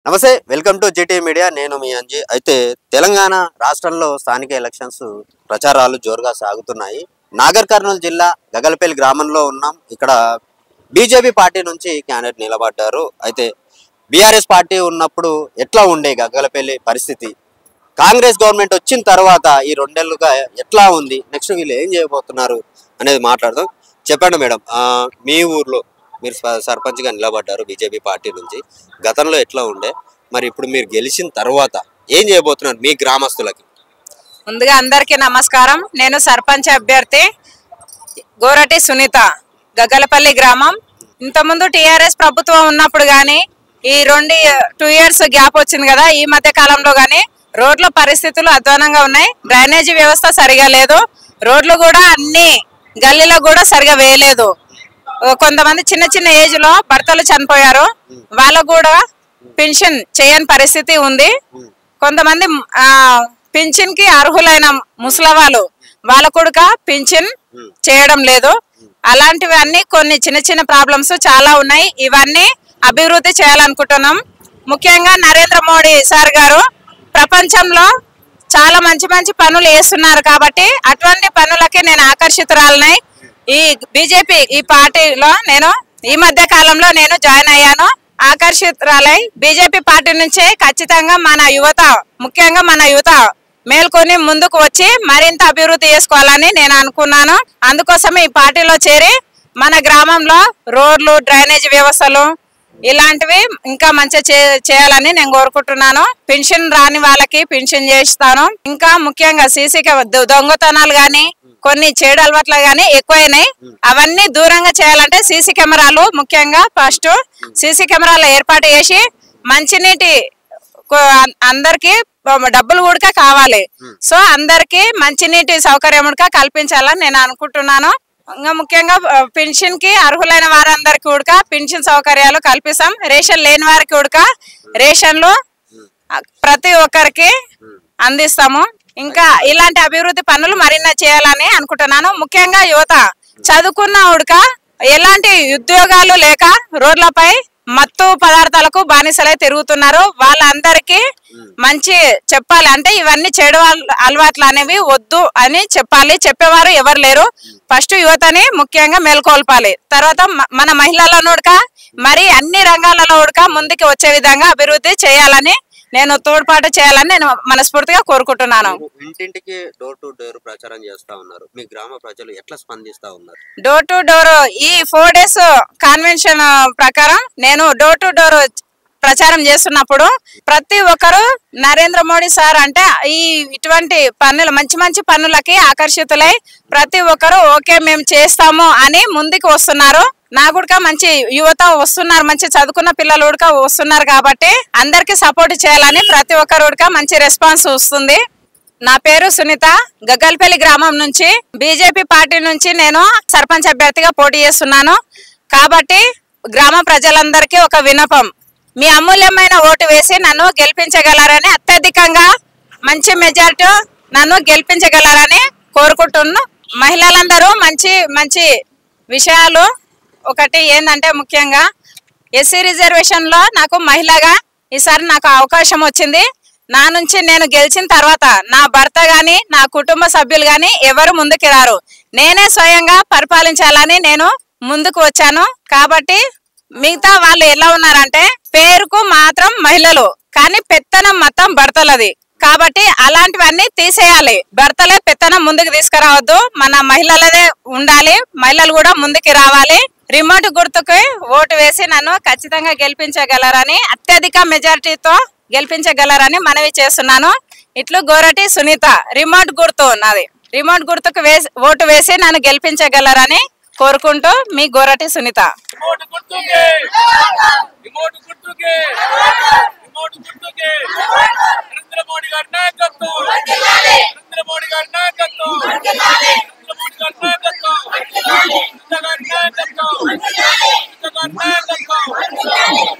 నమస్తే, welcome to GT media. నేను మీ అంజీ. అయితే తెలంగాణ రాష్ట్రంలో స్థానిక ఎలక్షన్స్ ప్రచారాలు జోరుగా సాగుతున్నాయి. నాగర్ కర్నూలు జిల్లా గగలపల్లి గ్రామంలో ఉన్నాం. ఇక్కడ బీజేపీ పార్టీ నుంచి క్యాండిడేట్ నిలబడ్డారు. అయితే బీఆర్ఎస్ పార్టీ ఉన్నప్పుడు ఎట్లా ఉండే గగలపల్లి పరిస్థితి, కాంగ్రెస్ గవర్నమెంట్ వచ్చిన తర్వాత ఈ 2 నెలలుగా ఎట్లా ఉంది, నెక్స్ట్ వీళ్ళు ఏం చేయబోతున్నారు అనేది మాట్లాడదాం. చెప్పండి మేడం, మీ ఊర్లో మీరు సర్పంచ్గా నిలబడ్డారు బీజేపీ పార్టీ నుంచి. గతంలో ఎట్లా ఉండే, మరి ఇప్పుడు మీరు గెలిచిన తర్వాత ఏం చేయబోతున్నారు మీ గ్రామస్తులకి? ముందుగా అందరికీ నమస్కారం. నేను సర్పంచ్ అభ్యర్థి గోరటి సునీత, గగ్గలపల్లి గ్రామం. ఇంతకుముందు టీఆర్ఎస్ ప్రభుత్వం ఉన్నప్పుడు కానీ ఈ 2 ఇయర్స్ గ్యాప్ వచ్చింది కదా, ఈ మధ్య కాలంలో కానీ రోడ్ల పరిస్థితులు అధ్వానంగా ఉన్నాయి. డ్రైనేజీ వ్యవస్థ సరిగా లేదు. రోడ్లు కూడా అన్ని గల్లీలో కూడా సరిగా వేయలేదు. కొంతమంది చిన్న చిన్న ఏజ్ లో భర్తలు చనిపోయారు, వాళ్ళకు కూడా పెన్షన్ చేయని పరిస్థితి ఉంది. కొంతమంది పింఛన్ కి అర్హులైన ముసలి వాళ్ళకు కూడా పింఛన్ చేయడం లేదు. అలాంటివన్నీ కొన్ని చిన్న చిన్న ప్రాబ్లమ్స్ చాలా ఉన్నాయి. ఇవన్నీ అభివృద్ధి చేయాలనుకుంటున్నాం. ముఖ్యంగా నరేంద్ర మోడీ సార్ గారు ప్రపంచంలో చాలా మంచి మంచి పనులు చేస్తున్నారు కాబట్టి అటువంటి పనులకి నేను ఆకర్షితురాలనై ఈ బీజేపీ ఈ పార్టీలో నేను ఈ మధ్య కాలంలో నేను జాయిన్ అయ్యాను. ఆకర్షితురాలై బీజేపీ పార్టీ నుంచే ఖచ్చితంగా మన యువత, ముఖ్యంగా మన యువత మేల్కొని ముందుకు వచ్చి మరింత అభివృద్ధి చేసుకోవాలని నేను అనుకున్నాను. అందుకోసమే ఈ పార్టీలో చేరి మన గ్రామంలో రోడ్లు, డ్రైనేజ్ వ్యవస్థలు ఇలాంటివి ఇంకా మంచిగా చేయాలని నేను కోరుకుంటున్నాను. పెన్షన్ రాని వాళ్ళకి పెన్షన్ చేస్తాను. ఇంకా ముఖ్యంగా సీసీ దొంగతనాలు గాని కొన్ని చెడు అలవాట్లు గానీ ఎక్కువైనాయి. అవన్నీ దూరంగా చేయాలంటే సీసీ కెమెరాలు, ముఖ్యంగా ఫస్ట్ సీసీ కెమెరాలు ఏర్పాటు చేసి మంచినీటి అందరికి డబ్బులు కూడా కావాలి. సో అందరికి మంచినీటి సౌకర్యం కూడా కల్పించాలని నేను అనుకుంటున్నాను. ఇంకా ముఖ్యంగా పెన్షన్ కి అర్హులైన వారందరికి కూడా పెన్షన్ సౌకర్యాలు కల్పిస్తాం. రేషన్ లేని వారికి కూడా రేషన్లు ప్రతి ఒక్కరికి అందిస్తాము. ఇంకా ఇలాంటి అభివృద్ధి పనులు మరిన్ని చేయాలని అనుకుంటున్నాను. ముఖ్యంగా యువత చదువుకున్న ఉడక ఎలాంటి ఉద్యోగాలు లేక రోడ్లపై మత్తు పదార్థాలకు బానిసలై తిరుగుతున్నారు. వాళ్ళందరికీ మంచి చెప్పాలి. అంటే ఇవన్నీ చెడు అలవాట్లు అనేవి వద్దు అని చెప్పాలి. చెప్పేవారు ఎవరు లేరు. ఫస్ట్ యువతని ముఖ్యంగా మేల్కొల్పాలి. తర్వాత మన మహిళలను ఉడక మరి అన్ని రంగాలలో ఉడక ముందుకు వచ్చే విధంగా అభివృద్ధి చేయాలని నేను తోడ్పాటు చేయాలని నేను మనస్ఫూర్తిగా కోరుకుంటున్నాను. ఇంటింటికి డోర్ టు డోర్ ప్రచారం చేస్తా ఉన్నారు. మీ గ్రామ ప్రజలు ఎట్లా స్పందిస్తా ఉన్నారు? డోర్ టు డోర్ ఈ 4 డేస్ కన్వెన్షన్ ప్రకారం నేను డోర్ టు డోర్ ప్రచారం చేస్తున్నప్పుడు ప్రతి ఒక్కరు నరేంద్ర మోడీ సార్ అంటే ఇటువంటి పనులు మంచి మంచి పనులకి ఆకర్షితులై ప్రతి ఒక్కరు ఓకే మేము చేస్తాము అని ముందుకు వస్తున్నారు. నా కూడా మంచి యువత వస్తున్నారు, మంచి చదువుకున్న పిల్లలు కూడా వస్తున్నారు కాబట్టి అందరికి సపోర్ట్ చేయాలని ప్రతి ఒక్కరు కూడా మంచి రెస్పాన్స్ వస్తుంది. నా పేరు సునీత, గగ్గలపల్లి గ్రామం నుంచి బీజేపీ పార్టీ నుంచి నేను సర్పంచ్ అభ్యర్థిగా పోటీ చేస్తున్నాను. కాబట్టి గ్రామ ప్రజలందరికీ ఒక విన్నపం, మీ అమూల్యమైన ఓటు వేసి నన్ను గెలిపించగలరని, అత్యధికంగా మంచి మెజారిటీ నన్ను గెలిపించగలరని కోరుకుంటున్నాను. మహిళలందరూ మంచి మంచి విషయాలు ఒకటి ఏంటంటే ముఖ్యంగా ఎస్సీ రిజర్వేషన్ లో నాకు మహిళగా ఈసారి నాకు అవకాశం వచ్చింది. నా నుంచి నేను గెలిచిన తర్వాత నా భర్త గాని నా కుటుంబ సభ్యులు గాని ఎవరు ముందుకు రారు. నేనే స్వయంగా పరిపాలించాలని నేను ముందుకు వచ్చాను. కాబట్టి మిగతా వాళ్ళు ఎలా ఉన్నారంటే పేరుకు మాత్రం మహిళలు కానీ పెత్తనం మొత్తం భర్తలది. కాబట్టి అలాంటివన్నీ తీసేయాలి. భర్తలే పెత్తనం ముందుకు తీసుకురావద్దు. మన మహిళలదే ఉండాలి. మహిళలు కూడా ముందుకు రావాలి. రిమోట్ గుర్తుకు ఓటు వేసి నన్ను ఖచ్చితంగా గెలిపించగలరని, అత్యధిక మెజారిటీతో గెలిపించగలరని మనవి చేస్తున్నాను. ఇట్లు గోరటి సునీత, రిమోట్ గుర్తు నాది. రిమోట్ గుర్తుకు ఓటు వేసి నన్ను గెలిపించగలరని కోరుకుంటూ మీ గోరటి సునీత. Namaskar.